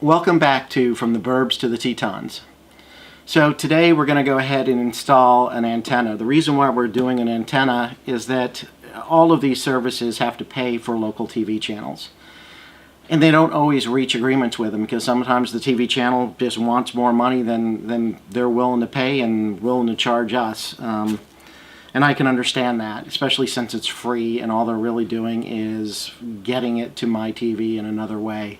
Welcome back to From the Burbs to the Tetons. So today we're going to go ahead and install an antenna. The reason why we're doing an antenna is that all of these services have to pay for local TV channels. And they don't always reach agreements with them because sometimes the TV channel just wants more money than they're willing to pay and willing to charge us. And I can understand that, especially since it's free and all they're really doing is getting it to my TV in another way.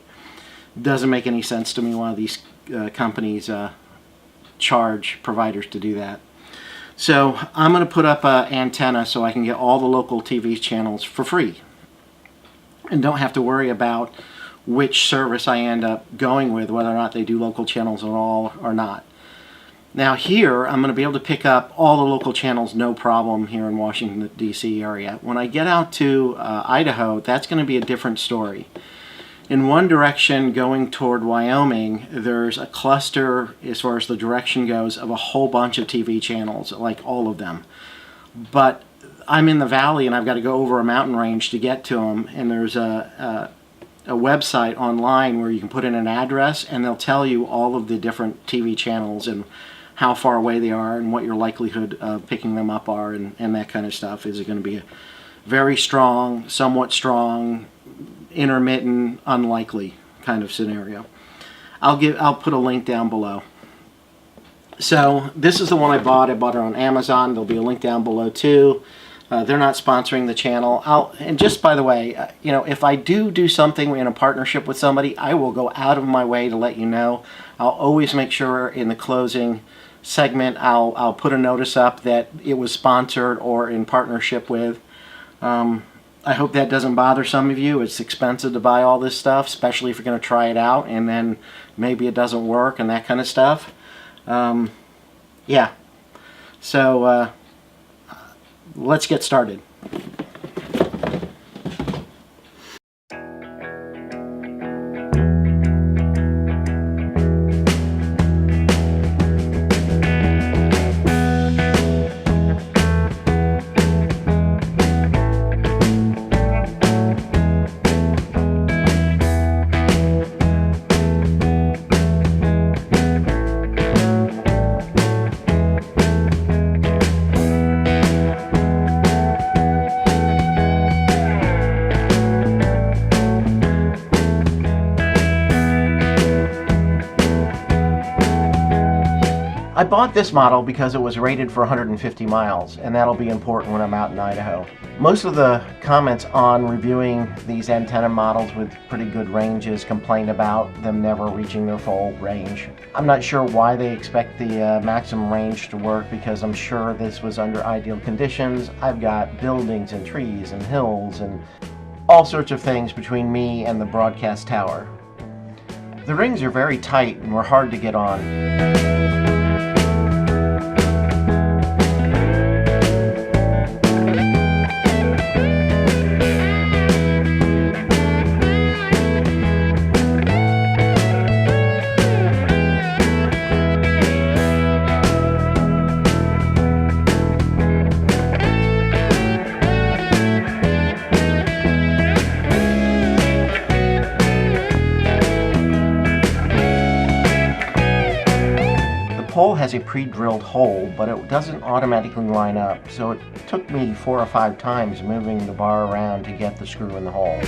Doesn't make any sense to me why these companies charge providers to do that. So I'm going to put up an antenna so I can get all the local TV channels for free and don't have to worry about which service I end up going with, whether or not they do local channels at all or not. Now here I'm going to be able to pick up all the local channels no problem here in Washington DC area. When I get out to Idaho, that's going to be a different story. In one direction going toward Wyoming, there's a cluster as far as the direction goes of a whole bunch of TV channels, like all of them. But I'm in the valley and I've got to go over a mountain range to get to them, and there's a website online where you can put in an address and they'll tell you all of the different TV channels and how far away they are and what your likelihood of picking them up are and that kind of stuff. Is it going to be a very strong, somewhat strong, intermittent, unlikely kind of scenario? I'll put a link down below. So this is the one I bought. I bought it on Amazon. There'll be a link down below too. They're not sponsoring the channel. And just by the way, you know, if I do something in a partnership with somebody, I will go out of my way to let you know. I'll always make sure in the closing segment I'll put a notice up that it was sponsored or in partnership with. I hope that doesn't bother some of you. It's expensive to buy all this stuff, especially if you're going to try it out and then maybe it doesn't work and that kind of stuff. Yeah. So let's get started. I bought this model because it was rated for 150 miles, and that'll be important when I'm out in Idaho. Most of the comments on reviewing these antenna models with pretty good ranges complain about them never reaching their full range. I'm not sure why they expect the maximum range to work, because I'm sure this was under ideal conditions. I've got buildings and trees and hills and all sorts of things between me and the broadcast tower. The rings are very tight and were hard to get on. The pole has a pre-drilled hole, but it doesn't automatically line up, so it took me 4 or 5 times moving the bar around to get the screw in the hole.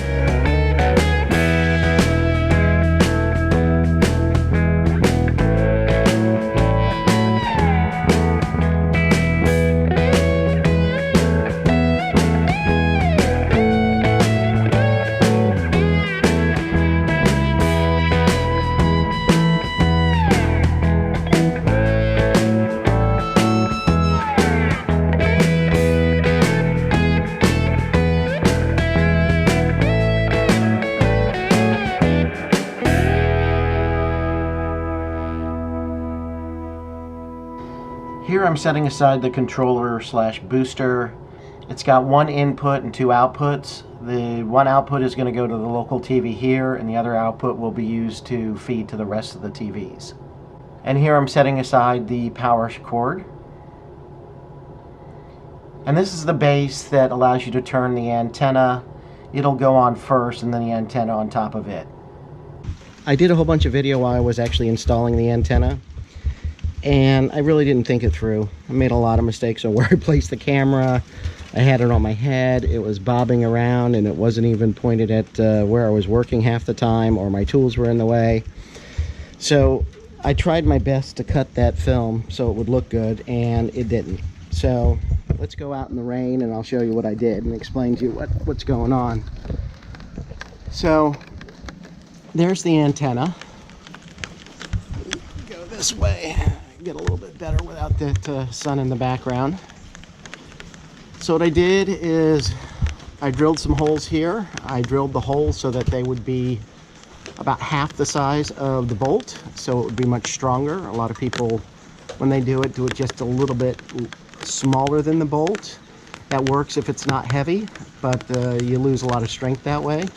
Here I'm setting aside the controller/booster. It's got 1 input and 2 outputs. The 1 output is going to go to the local TV here, and the other output will be used to feed to the rest of the TVs. And here I'm setting aside the power cord. And this is the base that allows you to turn the antenna. It'll go on first and then the antenna on top of it. I did a whole bunch of video while I was actually installing the antenna, and I really didn't think it through. I made a lot of mistakes on where I placed the camera. I had it on my head, it was bobbing around, and it wasn't even pointed at where I was working half the time, or my tools were in the way. So I tried my best to cut that film so it would look good, and it didn't. So let's go out in the rain and I'll show you what I did and explain to you what's going on. So there's the antenna. Go this way, get a little bit better without that sun in the background. So what I did is I drilled some holes here. I drilled the holes so that they would be about half the size of the bolt, so it would be much stronger. A lot of people, when they do it just a little bit smaller than the bolt. That works if it's not heavy, but you lose a lot of strength that way.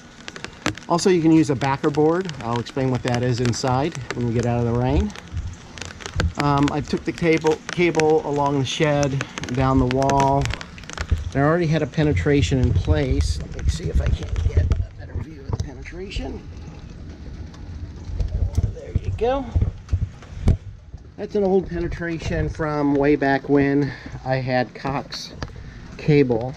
Also, you can use a backer board. I'll explain what that is inside when we get out of the rain. I took the cable along the shed, down the wall. I already had a penetration in place. Let me see if I can get a better view of the penetration. There you go. That's an old penetration from way back when I had Cox cable.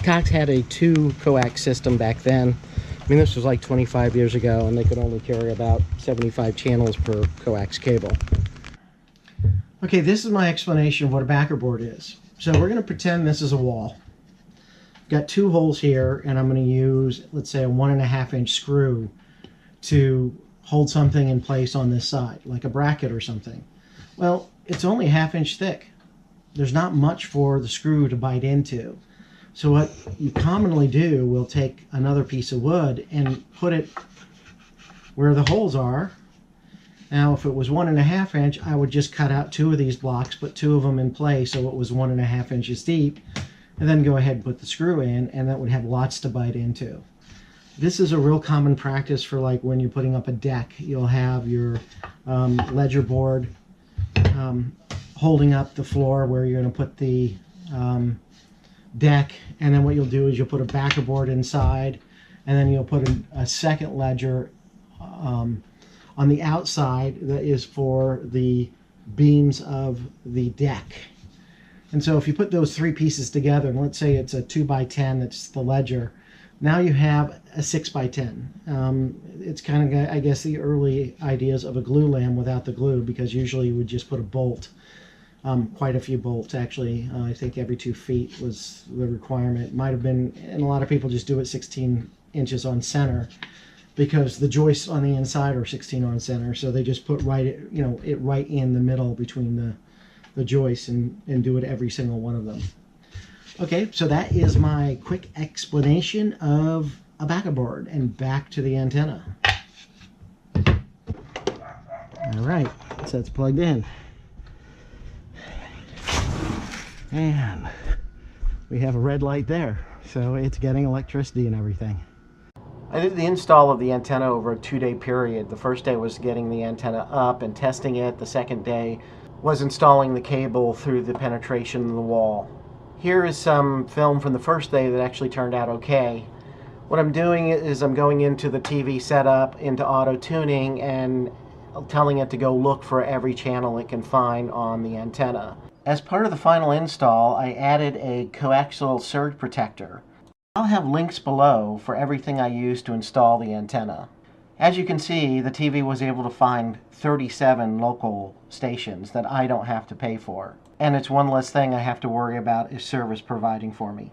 Cox had a 2-coax system back then. I mean, this was like 25 years ago, and they could only carry about 75 channels per coax cable. Okay, this is my explanation of what a backer board is. So we're going to pretend this is a wall. Got 2 holes here, and I'm going to use, let's say, a 1.5-inch screw to hold something in place on this side, like a bracket or something. Well, it's only a 1/2 inch thick. There's not much for the screw to bite into. So what you commonly do, we'll take another piece of wood and put it where the holes are. Now, if it was 1.5 inch, I would just cut out 2 of these blocks, put 2 of them in place so it was 1.5 inches deep, and then go ahead and put the screw in, and that would have lots to bite into. This is a real common practice for like when you're putting up a deck. You'll have your ledger board holding up the floor where you're going to put the deck, and then what you'll do is you'll put a backer board inside, and then you'll put a second ledger on the outside that is for the beams of the deck. And so if you put those 3 pieces together, and let's say it's a 2x10, that's the ledger, now you have a 6x10. It's kind of, I guess, the early ideas of a glue lamb without the glue, because usually you would just put a bolt, quite a few bolts actually. I think every 2 feet was the requirement. Might have been, and a lot of people just do it 16 inches on center, because the joists on the inside are 16 on center, so they just put right in the middle between the joists and do it every single one of them. Okay, so that is my quick explanation of a backer board, and back to the antenna. All right, so it's plugged in. And we have a red light there, so it's getting electricity and everything. I did the install of the antenna over a 2-day period. The first day was getting the antenna up and testing it. The second day was installing the cable through the penetration in the wall. Here is some film from the first day that actually turned out okay. What I'm doing is I'm going into the TV setup, into auto tuning, and telling it to go look for every channel it can find on the antenna. As part of the final install, I added a coaxial surge protector. I'll have links below for everything I used to install the antenna. As you can see, the TV was able to find 37 local stations that I don't have to pay for. And it's one less thing I have to worry about is service providing for me.